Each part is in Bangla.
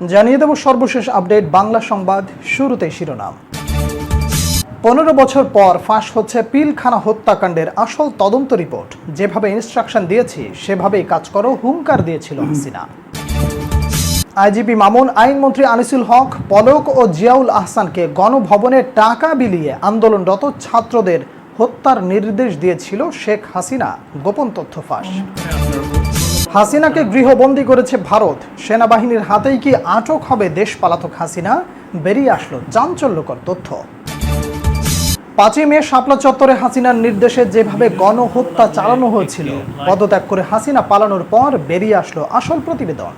জানিয়ে দেব সর্বশেষ আপডেট বাংলা সংবাদ। শুরুতেই শিরোনাম। 15 বছর পর ফাঁস হচ্ছে পিলখানা হত্যাকাণ্ডের আসল তদন্ত রিপোর্ট। যেভাবে ইনস্ট্রাকশন দিয়েছি সেভাবেই কাজ করো, হুঙ্কার দিয়েছিল হাসিনা। আইজিপি মামুন, আইনমন্ত্রী আনিসুল হক, পলক ও জিয়াউল আহসানকে গণভবনে টাকা বিলিয়ে আন্দোলনরত ছাত্রদের হত্যার নির্দেশ দিয়েছিল শেখ হাসিনা। গোপন তথ্য ফাঁস। হাসিনাকে গৃহবন্দী করেছে ভারত। সেনাবাহিনীর হাতেই কি আটক হবে দেশ পালাতক হাসিনা? বেরিয়ে আসলো চাঞ্চল্যকর তথ্য। 5ই মে শাপলা চত্বরে হাসিনার নির্দেশে যেভাবে গণহত্যা চালানো হয়েছিল, পদত্যাগ করে হাসিনা পালানোর পর বেরিয়ে আসলো আসল প্রতিবেদন।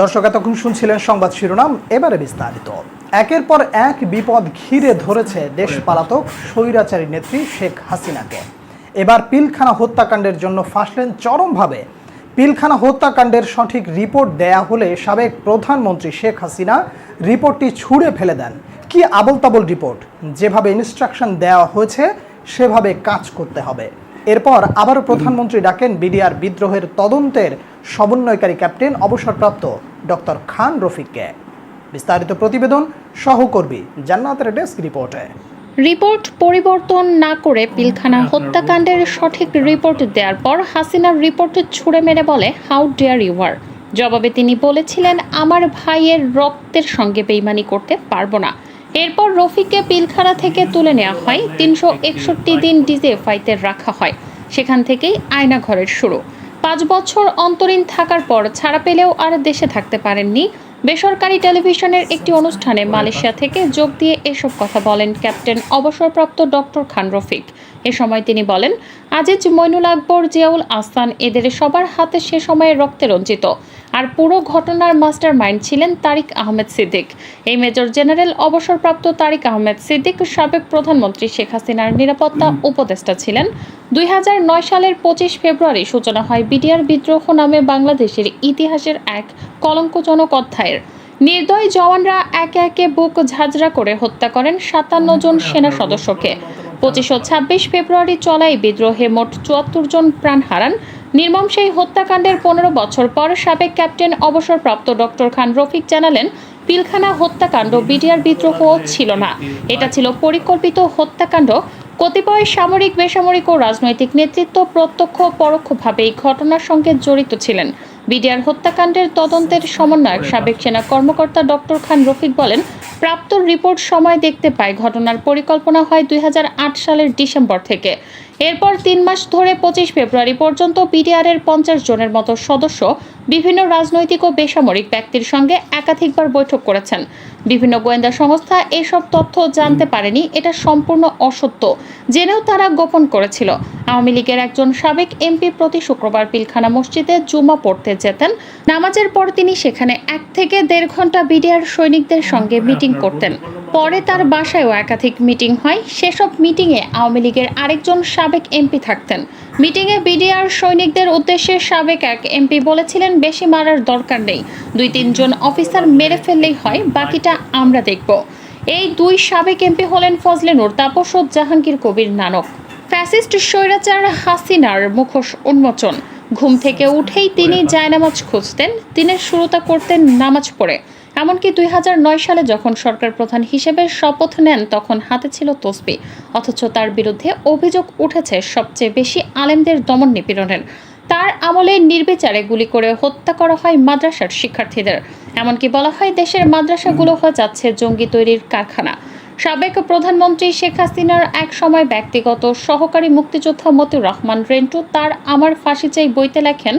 দর্শক, এতক্ষণ শুনছিলেন সংবাদ শিরোনাম, এবারে বিস্তারিত। একের পর এক বিপদ ঘিরে ধরেছে দেশ পালাতক স্বৈরাচারী নেত্রী শেখ হাসিনাকে। এবার পিলখানা হত্যাকাণ্ডের জন্য ফাঁসলেন চরমভাবে। পিলখানা হত্যাকাণ্ডের সঠিক রিপোর্ট দেয়া হলে সাবেক প্রধানমন্ত্রী শেখ হাসিনা রিপোর্টটি ছুঁড়ে ফেলে দেন। কি আবল তাবল রিপোর্ট! যেভাবে ইনস্ট্রাকশন দেওয়া হয়েছে সেভাবে কাজ করতে হবে। এরপর আবারও প্রধানমন্ত্রী ডাকেন বিডিআর বিদ্রোহের তদন্তের সমন্বয়কারী ক্যাপ্টেন অবসরপ্রাপ্ত ডক্টর খান রফিককে। বিস্তারিত প্রতিবেদন সহকর্মী জান্নাতের ডেস্ক রিপোর্টে। রিপোর্ট পরিবর্তন না করে পিলখানা হত্যাকাণ্ডের সঠিক রিপোর্ট দেওয়ার পর হাসিনার রিপোর্ট ছুঁড়ে মেরে বলে, হাউ ডেয়ার ইউ আর। জবাবে তিনি বলেছিলেন, আমার ভাইয়ের রক্তের সঙ্গে বেইমানি করতে পারবো না। এরপর রফিককে পিলখানা থেকে তুলে নেওয়া হয়, 361 দিন ডিজিএফআইতে রাখা হয়। সেখান থেকেই আয়নাঘরের শুরু। 5 বছর অন্তরীণ থাকার পর ছাড়া পেলেও আর দেশে থাকতে পারেননি। বেসরকারি টেলিভিশনের একটি অনুষ্ঠানে মালয়েশিয়া থেকে যোগ দিয়ে এসব কথা বলেন ক্যাপ্টেন অবসরপ্রাপ্ত ডক্টর খান রফিক। এ সময় তিনি বলেন, আজিজ, মইনুল আকবর, জিয়াউল আহসান, এদের সবার হাতে সে সময়ে রক্তে রঞ্জিত। আর পুরো ঘটনার মাস্টার মাইন্ড ছিলেন তারিক আহমেদ সিদ্দিক। এই মেজর জেনারেল অবসরপ্রাপ্ত তারিক আহমেদ সিদ্দিক সাবেক প্রধানমন্ত্রী শেখ হাসিনার নিরাপত্তা উপদেষ্টা ছিলেন। 2009 সালের 25 ফেব্রুয়ারি সূচনা হয় বিডিআর বিদ্রোহ নামে বাংলাদেশের ইতিহাসের এক কলঙ্কজনক অধ্যায়ের। নির্দয় জওয়ানরা একে একে বুক ঝাঁঝরা করে হত্যা করেন 57 জন সেনা সদস্যকে। 25 ও 26 ফেব্রুয়ারি চলা এই বিদ্রোহে মোট 74 জন প্রাণ হারান। নির্মম সেই হত্যাকাণ্ডের 15 বছর পর সাবেক ক্যাপ্টেন অবসরপ্রাপ্ত ডক্টর খান রফিক জানালেন, পিলখানা হত্যাকাণ্ড বিডিআর বিদ্রোহ ছিল না, এটা ছিল পরিকল্পিত হত্যাকাণ্ড। কতিপয় সামরিক, বেসামরিক ও রাজনৈতিক নেতৃত্ব প্রত্যক্ষ পরোক্ষভাবে এই ঘটনার সঙ্গে জড়িত ছিলেন। বিডিআর হত্যাকাণ্ডের তদন্তের সমন্বয়ক সাবেক সেনা কর্মকর্তা ডক্টর খান রফিক বলেন, প্রাপ্ত রিপোর্ট সময় দেখতে পায় ঘটনার পরিকল্পনা হয় 2008 সালের ডিসেম্বর থেকে। এরপর 3 মাস ধরে 25 ফেব্রুয়ারি পর্যন্ত বিডিআরের 50 জনের মতো সদস্য বিভিন্ন রাজনৈতিক ও বেসামরিক ব্যক্তির সঙ্গে একাধিকবার বৈঠক করেছেন। বিভিন্ন গোয়েন্দা সংস্থা এসব তথ্য জানতে পারেনি, এটা সম্পূর্ণ অসত্য। জেনেও তারা গোপন করেছিল। আওয়ামী লীগের একজন সাবেক এমপি প্রতি শুক্রবার পিলখানা মসজিদে জুমা পড়তে যেতেন। নামাজের পর তিনি সেখানে 1 থেকে 1.5 ঘন্টা বিডিআর সৈনিকদের সঙ্গে মিটিং করতেন। পরে তার বাসায়ও একাধিক মিটিং হয়। সেসব মিটিংয়ে আওয়ামী লীগের আরেকজন সাবেক এমপি থাকতেন। মিটিংয়ে বিডিআর সৈনিকদের উদ্দেশ্যে সাবেক এক এমপি বলেছিলেন, বেশি মারার দরকার নেই, 2-3 জন অফিসার মেরে ফেললেই হয়, বাকিটা আমরা দেখব। এই 2 সাবেক এমপি হলেন ফজলে নূর তাপস ও জাহাঙ্গীর কবির নানক। ফ্যাসিস্ট স্বৈরাচার হাসিনার মুখোশ উন্মোচন। ঘুম থেকে উঠেই তিনি জায়নামাজ খুঁজতেন। দিনের শুরুটা করতেন নামাজ পড়ে। এমনকি 2009 সালে যখন সরকার প্রধান হিসেবে শপথ নেন তখন হাতে ছিল তসবিহ। অথচ তার বিরুদ্ধে অভিযোগ উঠেছে সবচেয়ে বেশি আলেমদের দমন নিপীড়নের। তার আমলে নির্বিচারে গুলি করে হত্যা করা হয় মাদ্রাসার শিক্ষার্থীদের। এমনকি বলা হয় দেশের মাদ্রাসাগুলো হয়ে যাচ্ছে জঙ্গি তৈরির কারখানা। সাবেক প্রধানমন্ত্রী শেখ হাসিনার এক সময় ব্যক্তিগত সহকারী মুক্তিযোদ্ধা মতিউর রহমান রেন্টু তার আমার ফাঁসি চাই বইতে লেখেন,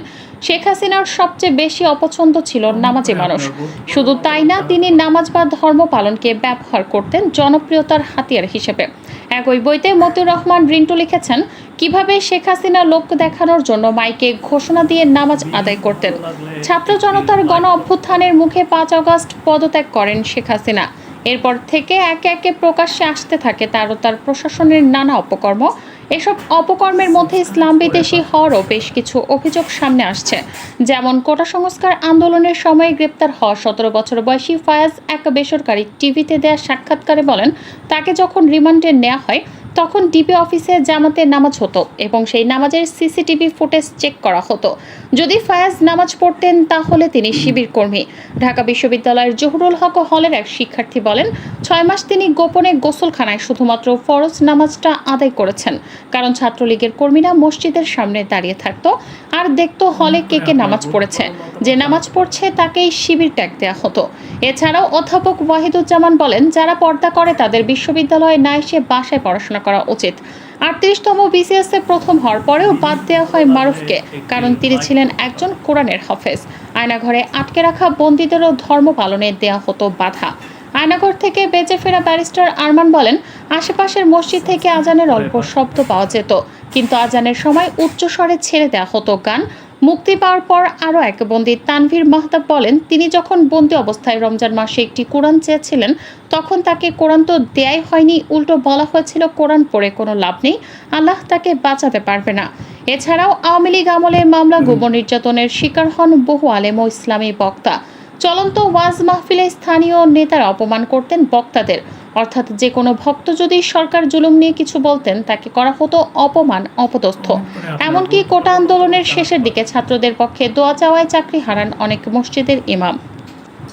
শেখ হাসিনার সবচেয়ে বেশি অপছন্দ ছিল নামাজি মানুষ। শুধু তাই না, তিনি নামাজ বা ধর্ম পালনকে ব্যবহার করতেন জনপ্রিয়তার হাতিয়ার হিসেবে। একই বইতে মতিউর রহমান রিন্টু লিখেছেন, কিভাবে শেখ হাসিনা লোক দেখানোর জন্য মাইকে ঘোষণা দিয়ে নামাজ আদায় করতেন। ছাত্র জনতার গণ অভ্যুত্থানের মুখে 5 আগস্ট পদত্যাগ করেন শেখ হাসিনা। এরপর থেকে একে একে প্রকাশ্যে আসতে থাকে তার ও তার প্রশাসনের নানা অপকর্ম। এসব অপকর্মের মধ্যে ইসলাম বিদ্বেষী হওয়ারও বেশ কিছু অভিযোগ সামনে আসছে। যেমন কোটা সংস্কার আন্দোলনের সময় গ্রেপ্তার হওয়া 17 বছর বয়সী ফায়াজ এক বেসরকারি টিভিতে দেয়া সাক্ষাৎকারে বলেন, তাকে যখন রিমান্ডে নেওয়া হয় তখন ডিবি অফিসে জামাতের নামাজ হতো এবং সেই নামাজের সিসিটিভি ফুটেজ চেক করা হতো। যদি ফায়াজ নামাজ পড়তেন তাহলে তিনি শিবির কর্মী। ঢাকা বিশ্ববিদ্যালয়ের জহুরুল হক হলের এক শিক্ষার্থী বলেন, 6 মাস তিনি গোপনে গোসলখানায় শুধুমাত্র ফরজ নামাজটা আদায় করেছেন, কারণ ছাত্রলীগের কর্মীরা মসজিদের সামনে দাঁড়িয়ে থাকতো আর দেখতো হলে কে কে নামাজ পড়েছে। যে নামাজ পড়ছে তাকেই শিবির ট্যাগ দেওয়া হতো। এছাড়াও অধ্যাপক ওয়াহিদুজ্জামান বলেন, যারা পর্দা করে তাদের বিশ্ববিদ্যালয়ে না এসে বাসায় পড়াশোনা করা উচিত। 38তম বিসিএসে প্রথম হওয়ার পরেও বাদ দেওয়া হয় মারুফকে, কারণ তিনি ছিলেন একজন কোরআনের হাফেজ। আয়নাঘরে আটকে রাখা বন্দীদেরও ধর্ম পালনে দেওয়া হতো বাধা। আয়নাঘর থেকে বেঁচে ফেরা ব্যারিস্টার আরমান বলেন, আশেপাশের মসজিদ থেকে আজানের অল্প শব্দ পাওয়া যেত, কিন্তু আজানের সময় উচ্চস্বরে ছেড়ে দেওয়া হতো গান। মুক্তি পাওয়ার পর আরও এক বন্দী তানভীর মাহতাব বলেন, তিনি যখন বন্দী অবস্থায় রমজান মাসে একটি কোরআন চেয়েছিলেন, তখন তাকে কোরআন তো দেয়াই হয়নি, উল্টো বলা হয়েছিল কোরআন পড়ে কোনো লাভ নেই, আল্লাহ তাকে বাঁচাতে পারবে না। এছাড়াও আওয়ামী লীগ আমলে মামলা গোপন নির্যাতনের শিকার হন বহু আলেম ও ইসলামী বক্তা। চলন্ত ওয়াজ মাহফিলে স্থানীয় নেতারা অপমান করতেন বক্তাদের, অর্থাৎ যে কোনো ভক্ত যদি সরকার জুলুম নিয়ে কিছু বলতেন তাকে করা হতো অপমান, অপদস্থ। এমনকি কোটা আন্দোলনের শেষের দিকে ছাত্রদের পক্ষে দোয়া চাওয়ায় চাকরি হারান অনেক মসজিদের ইমাম।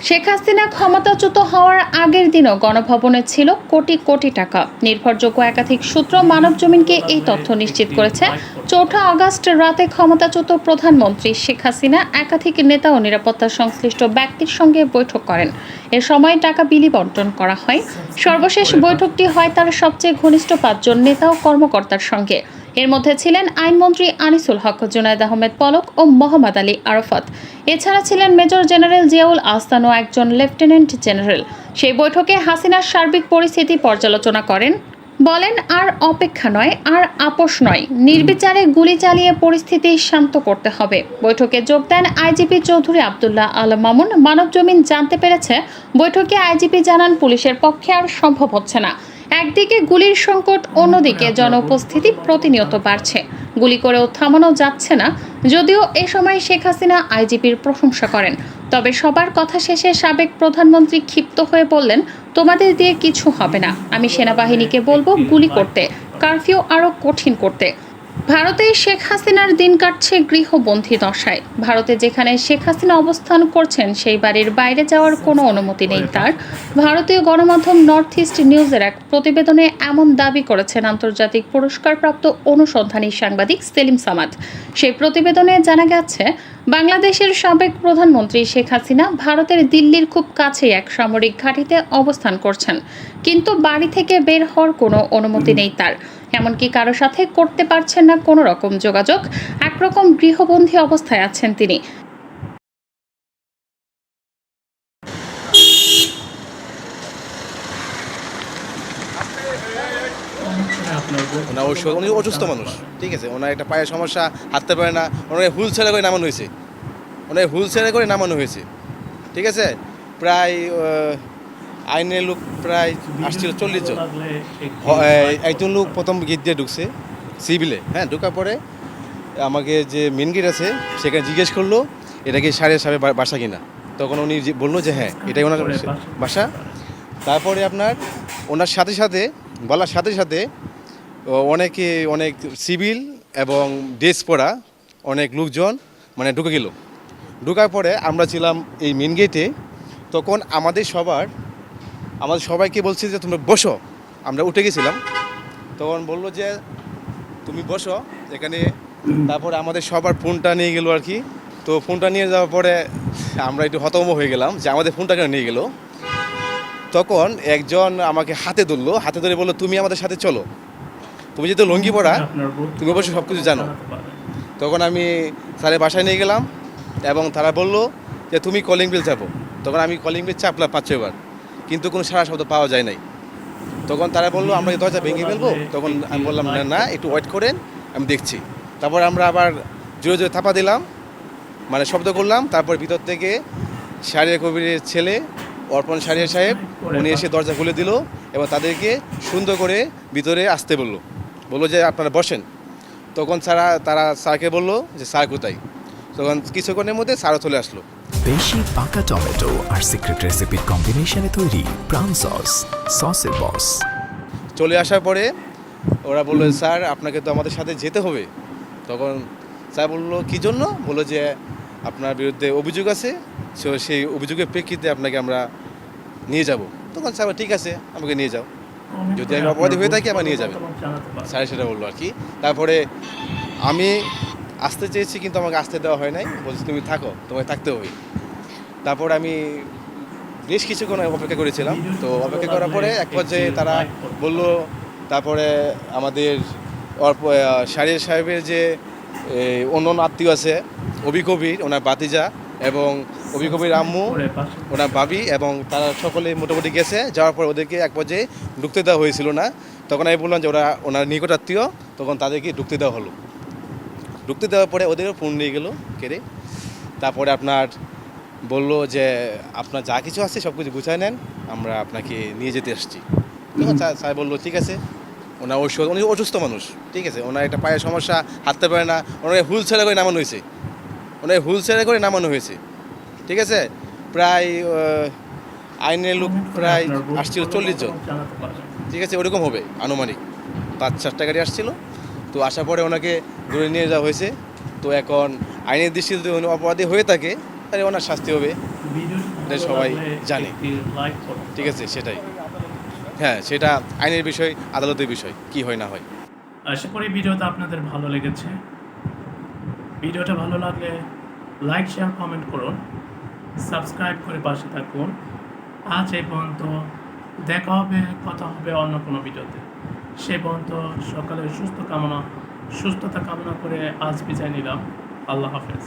শেখ হাসিনা ক্ষমতাচ্যুত হওয়ার আগের দিনও গণভবনে ছিল কোটি কোটি টাকা। নির্ভরযোগ্য একাধিক সূত্র মানবজমিনকে এই তথ্য নিশ্চিত করেছে। 4 আগস্ট রাতে ক্ষমতাচ্যুত প্রধানমন্ত্রী শেখ হাসিনা একাধিক নেতা ও নিরাপত্তা সংশ্লিষ্ট ব্যক্তির সঙ্গে বৈঠক করেন। এ সময় টাকা বিলি বন্টন করা হয়। সর্বশেষ বৈঠকটি হয় তার সবচেয়ে ঘনিষ্ঠ 5 জন নেতা ও কর্মকর্তার সঙ্গে। এর মধ্যে ছিলেন আইনমন্ত্রী আনিসুল হক, জুনায়েদ আহমেদ পলক ও মোহাম্মদ আলী আরাফাত। এছাড়া ছিলেন মেজর জেনারেল জিয়াউল আহসান ও একজন লেফটেন্যান্ট জেনারেল। সেই বৈঠকে হাসিনার সার্বিক পরিস্থিতি পর্যালোচনা করেন। বলেন, আর অপেক্ষা নয়, আর আপোষ নয়, নির্বিচারে গুলি চালিয়ে পরিস্থিতি শান্ত করতে হবে। বৈঠকে যোগ দেন আইজিপি চৌধুরী আব্দুল্লাহ আল মামুন। মানবজমিন জানতে পেরেছে, বৈঠকে আইজিপি জানান, পুলিশের পক্ষে আর সম্ভব হচ্ছে না। একদিকে গুলির সংকট, অন্যদিকে জনউপস্থিতি প্রতিনিয়ত বাড়ছে, গুলি করেও থামানো যাচ্ছে না। যদিও এ সময় শেখ হাসিনা আইজিপির প্রশংসা করেন, তবে সবার কথা শেষে সাবেক প্রধানমন্ত্রী ক্ষিপ্ত হয়ে বললেন, তোমাদের দিয়ে কিছু হবে না, আমি সেনাবাহিনীকে বলবো গুলি করতে, কারফিউ আরও কঠিন করতে। ভারতে শেখ হাসিনার দিন কাটছে গৃহবন্দী দশায়। ভারতে যেখানে শেখ হাসিনা অবস্থান করছেন সেই বাড়ির বাইরে যাওয়ার কোনো অনুমতি নেই তার। ভারতীয় গণমাধ্যম নর্থ ইস্ট নিউজের এক প্রতিবেদনে এমন দাবি করেছেন আন্তর্জাতিক পুরস্কারপ্রাপ্ত অনুসন্ধানী সাংবাদিক সেলিম সামাদ। সেই প্রতিবেদনে জানা গেছে, বাংলাদেশের সাবেক প্রধানমন্ত্রী শেখ হাসিনা ভারতের দিল্লির খুব কাছেই এক সামরিক ঘাঁটিতে অবস্থান করছেন, কিন্তু বাড়ি থেকে বের হওয়ার কোনো অনুমতি নেই তার। এমনকি কারো সাথে করতে পারছেন না কোনো রকম যোগাযোগ। একরকম গৃহবন্দী অবস্থায় আছেন তিনি। উনি অসুস্থ মানুষ, ঠিক আছে, ওনার একটা পায়ের সমস্যা, হাঁটতে পারে না, ওনাকে হুইল চেয়ারে করে নামানো হয়েছে, ঠিক আছে। প্রায় আইনের লোক প্রায় আসছিল 40 জন। একজন লোক প্রথম গেট দিয়ে ঢুকছে সিভিলে, হ্যাঁ, ঢোকার পরে আমাকে যে মেন গেট আছে সেখানে জিজ্ঞেস করলো, এটা কি সাহেবের বাসা কিনা। তখন উনি বললো যে হ্যাঁ, এটাই ওনার বাসা। তারপরে আপনার ওনার সাথে বলার সাথে অনেক সিভিল এবং ড্রেস পরা অনেক লোকজন মানে ঢুকে গেল। ঢোকার পরে আমরা ছিলাম এই মেন গেটে। তখন আমাদের সবাইকে বলছি যে তোমরা বসো। আমরা উঠে গেছিলাম, তখন বললো যে তুমি বসো এখানে। তারপরে আমাদের সবার ফোনটা নিয়ে গেলো আর কি। তো ফোনটা নিয়ে যাওয়ার পরে আমরা একটু হতভম্ব হয়ে গেলাম যে আমাদের ফোনটা কেন নিয়ে গেলো। তখন একজন আমাকে হাতে ধরে বললো, তুমি আমাদের সাথে চলো, তুমি যেহেতু লুঙ্গি পরা, তুমি অবশ্যই সব কিছু জানো। তখন আমি স্যারের বাসায় নিয়ে গেলাম এবং তারা বললো যে তুমি কলিং বেল চাপো। তখন আমি কলিং বেল চাপলাম 5-6 বার, কিন্তু কোনো সারা শব্দ পাওয়া যায় নাই। তখন তারা বললো আমরা দরজা ভেঙে ফেলবো। তখন আমি বললাম না, একটু ওয়েট করেন, আমি দেখছি। তারপর আমরা আবার জোরে থাপা দিলাম, মানে শব্দ করলাম। তারপর ভিতর থেকে শাহরিয়ার কবিরের ছেলে অর্পণ শাহরিয়ার সাহেব উনি এসে দরজা খুলে দিল এবং তাদেরকে সুন্দর করে ভিতরে আসতে বললো যে আপনারা বসেন। তখন তারা স্যারকে বললো যে স্যার কোথায়। তখন কিছুক্ষণের মধ্যে স্যারও চলে আসলো। বেশি পাকা টমেটো আর সিক্রেট রেসিপির কম্বিনেশনে তৈরি প্রাণ সসের বস। চলে আসার পরে ওরা বললো স্যার আপনাকে তো আমাদের সাথে যেতে হবে। তখন স্যার বললো কী জন্য? বললো যে আপনার বিরুদ্ধে অভিযোগ আছে, সেই অভিযোগের প্রেক্ষিতে আপনাকে আমরা নিয়ে যাব। তখন স্যার ঠিক আছে আমাকে নিয়ে যাও, যদি আমি অপরাধী হয়ে থাকি আমার নিয়ে যাবে। স্যার সেটা বললো আর কি। তারপরে আমি আসতে চেয়েছি কিন্তু আমাকে আসতে দেওয়া হয় নাই, বলছি তুমি থাকো, তোমাকে থাকতে হবে। তারপর আমি বেশ কিছুক্ষণ অপেক্ষা করেছিলাম। তো অপেক্ষা করার পরে এক পর্যায়ে তারা বলল, তারপরে আমাদের শাহরিয়ার সাহেবের যে অন্য আত্মীয় আছে অভি কবির, ওনার বাতিজা এবং অভি কবির আম্মু, ওনার ভাবি এবং তারা সকলে মোটামুটি গেছে। যাওয়ার পর ওদেরকে এক পর্যায়ে ঢুকতে দেওয়া হয়েছিল না। তখন আমি বললাম যে ওরা ওনার নিকট আত্মীয়, তখন তাদেরকে ঢুকতে দেওয়া হলো। ঢুকতে দেওয়ার পরে ওদেরও ফোন নিয়ে গেলো কেড়ে। তারপরে আপনার বললো যে আপনার যা কিছু আছে সব কিছু গুছায় নেন, আমরা আপনাকে নিয়ে যেতে আসছি। তখন স্যার বললো ঠিক আছে। উনি অসুস্থ মানুষ, ঠিক আছে, ওনার একটা পায়ের সমস্যা, হাঁটতে পারে না, ওনাকে হুইল চেয়ারে করে নামানো হয়েছে, ঠিক আছে। প্রায় আইনের লোক প্রায় আসছিল 40 জন, ঠিক আছে, ওরকম হবে আনুমানিক 5-4টা গাড়ি আসছিল। তো আসার পরে ওনাকে ধরে নিয়ে যাওয়া হয়েছে। তো এখন আইনের দৃষ্টিতে যদি উনি অপরাধী হয়ে থাকে তাহলে ওনার শাস্তি হবে, এটা সবাই জানে, ঠিক আছে। সেটাই, হ্যাঁ, সেটা আইনের বিষয়, আদালতের বিষয়, কি হয় না হয়। আশা করি ভিডিওটা আপনাদের ভালো লেগেছে। ভিডিওটা ভালো লাগলে লাইক, শেয়ার, কমেন্ট করুন, সাবস্ক্রাইব করে পাশে থাকুন। আজ এই পর্যন্ত, দেখা হবে, কথা হবে অন্য কোনো ভিডিওতে। সে পর্যন্ত সকালের সুস্থতা কামনা করে আজ বিদায় নিলাম। আল্লাহ হাফেজ।